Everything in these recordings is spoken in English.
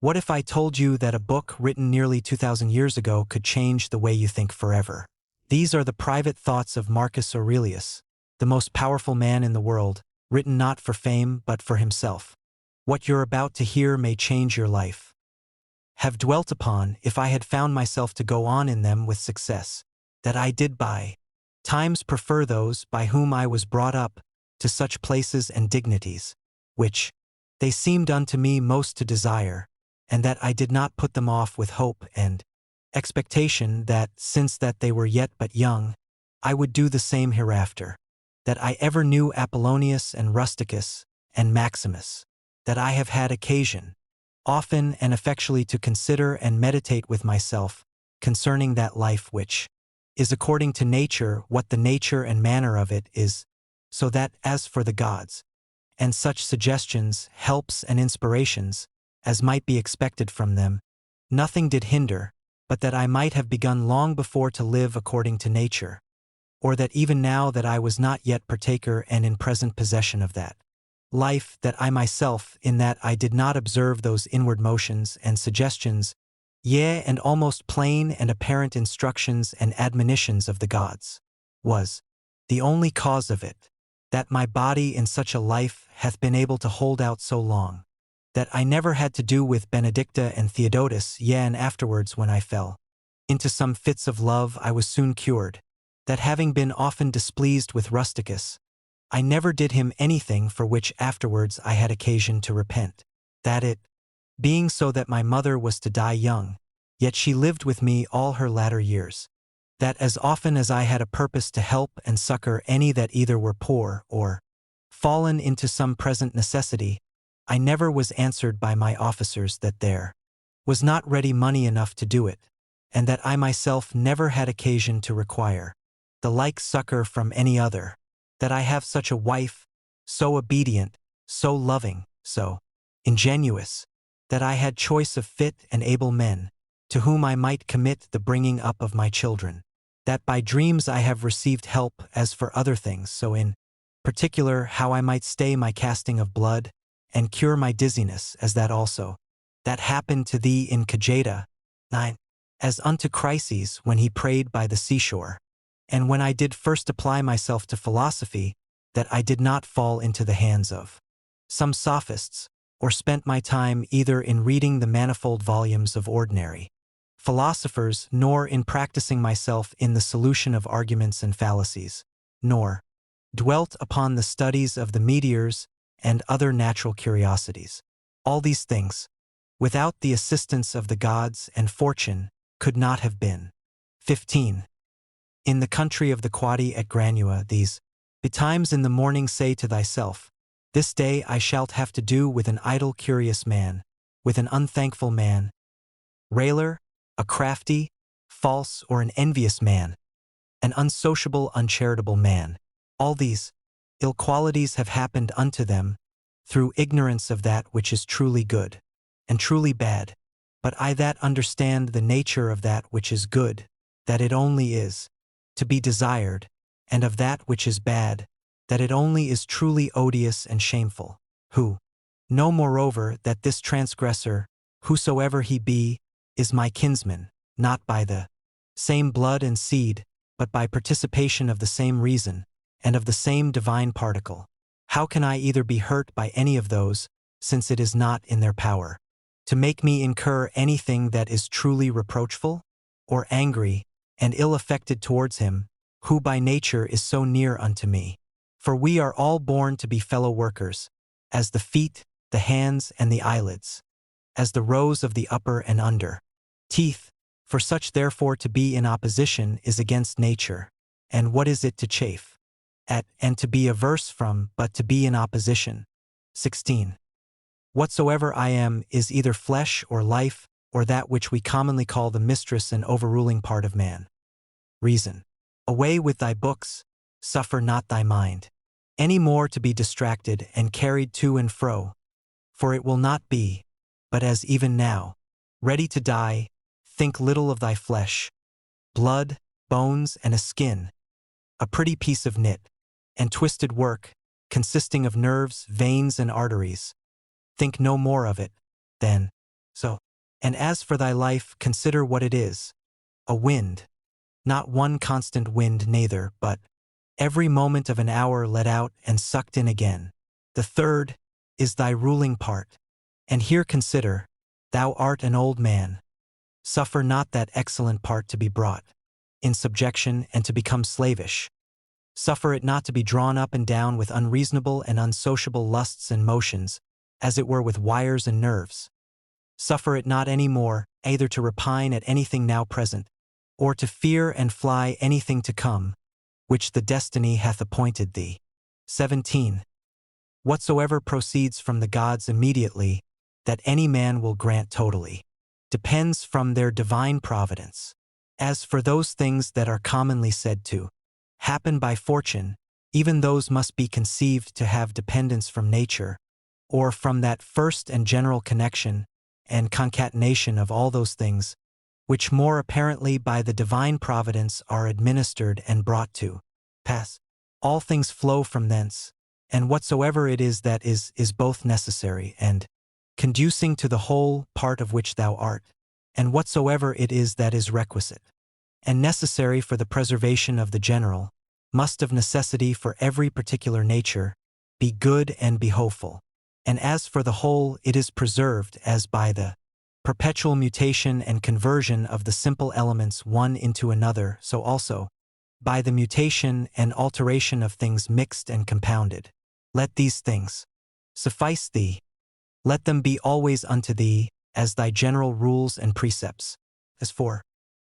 What if I told you that a book written nearly 2,000 years ago could change the way you think forever? These are the private thoughts of Marcus Aurelius, the most powerful man in the world, written not for fame but for himself. What you're about to hear may change your life. Have dwelt upon if I had found myself to go on in them with success, that I did by times prefer those by whom I was brought up to such places and dignities, which they seemed unto me most to desire, and that I did not put them off with hope and expectation that, since that they were yet but young, I would do the same hereafter, that I ever knew Apollonius and Rusticus and Maximus, that I have had occasion, often and effectually to consider and meditate with myself concerning that life which is according to nature what the nature and manner of it is, so that as for the gods, and such suggestions, helps, and inspirations, as might be expected from them, nothing did hinder, but that I might have begun long before to live according to nature, or that even now that I was not yet partaker and in present possession of that life, that I myself, in that I did not observe those inward motions and suggestions, yea, and almost plain and apparent instructions and admonitions of the gods, was the only cause of it, that my body in such a life hath been able to hold out so long, that I never had to do with Benedicta and Theodotus, yea, and afterwards when I fell into some fits of love I was soon cured, that having been often displeased with Rusticus, I never did him anything for which afterwards I had occasion to repent, that it being so that my mother was to die young, yet she lived with me all her latter years, that as often as I had a purpose to help and succor any that either were poor or fallen into some present necessity, I never was answered by my officers that there was not ready money enough to do it, and that I myself never had occasion to require the like succor from any other, that I have such a wife, so obedient, so loving, so ingenuous, that I had choice of fit and able men, to whom I might commit the bringing up of my children, that by dreams I have received help as for other things, so in particular how I might stay my casting of blood, and cure my dizziness, as that also, that happened to thee in Cajeta, 9, as unto Chryses when he prayed by the seashore, and when I did first apply myself to philosophy, that I did not fall into the hands of some sophists, or spent my time either in reading the manifold volumes of ordinary philosophers, nor in practicing myself in the solution of arguments and fallacies, nor dwelt upon the studies of the meteors and other natural curiosities. All these things, without the assistance of the gods and fortune, could not have been. 15. In the country of the Quadi at Granua, these betimes in the morning say to thyself, this day I shalt have to do with an idle curious man, with an unthankful man, railer, a crafty, false, or an envious man, an unsociable, uncharitable man. All these ill qualities have happened unto them through ignorance of that which is truly good and truly bad. But I that understand the nature of that which is good, that it only is to be desired, and of that which is bad, that it only is truly odious and shameful, who know moreover that this transgressor, whosoever he be, is my kinsman, not by the same blood and seed, but by participation of the same reason, and of the same divine particle. How can I either be hurt by any of those, since it is not in their power to make me incur anything that is truly reproachful, or angry and ill-affected towards him, who by nature is so near unto me? For we are all born to be fellow workers, as the feet, the hands, and the eyelids, as the rows of the upper and under teeth. For such therefore to be in opposition is against nature, and what is it to chafe at and to be averse from but to be in opposition? 16. Whatsoever I am is either flesh or life, or that which we commonly call the mistress and overruling part of man. Reason. Away with thy books, suffer not thy mind any more to be distracted and carried to and fro, for it will not be, but as even now, ready to die. Think little of thy flesh, blood, bones, and a skin, a pretty piece of knit and twisted work, consisting of nerves, veins, and arteries. Think no more of it, than And as for thy life, consider what it is. A wind. Not one constant wind neither, but every moment of an hour let out and sucked in again. The third is thy ruling part. And here consider, thou art an old man. Suffer not that excellent part to be brought in subjection and to become slavish. Suffer it not to be drawn up and down with unreasonable and unsociable lusts and motions, as it were with wires and nerves. Suffer it not any more, either to repine at anything now present, or to fear and fly anything to come, which the destiny hath appointed thee. 17. Whatsoever proceeds from the gods immediately, that any man will grant totally, depends from their divine providence. As for those things that are commonly said to happen by fortune, even those must be conceived to have dependence from nature, or from that first and general connection and concatenation of all those things, which more apparently by the divine providence are administered and brought to pass. All things flow from thence, and whatsoever it is that is both necessary and conducing to the whole part of which thou art, and whatsoever it is that is requisite and necessary for the preservation of the general, must of necessity for every particular nature be good and be hopeful. And as for the whole, it is preserved as by the perpetual mutation and conversion of the simple elements one into another, so also by the mutation and alteration of things mixed and compounded. Let these things suffice thee. Let them be always unto thee as thy general rules and precepts. As for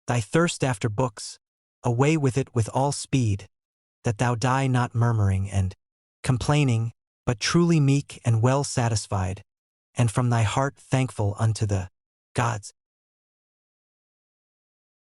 thy thirst after books, away with it with all speed, that thou die not murmuring and complaining, but truly meek and well satisfied, and from thy heart thankful unto the gods.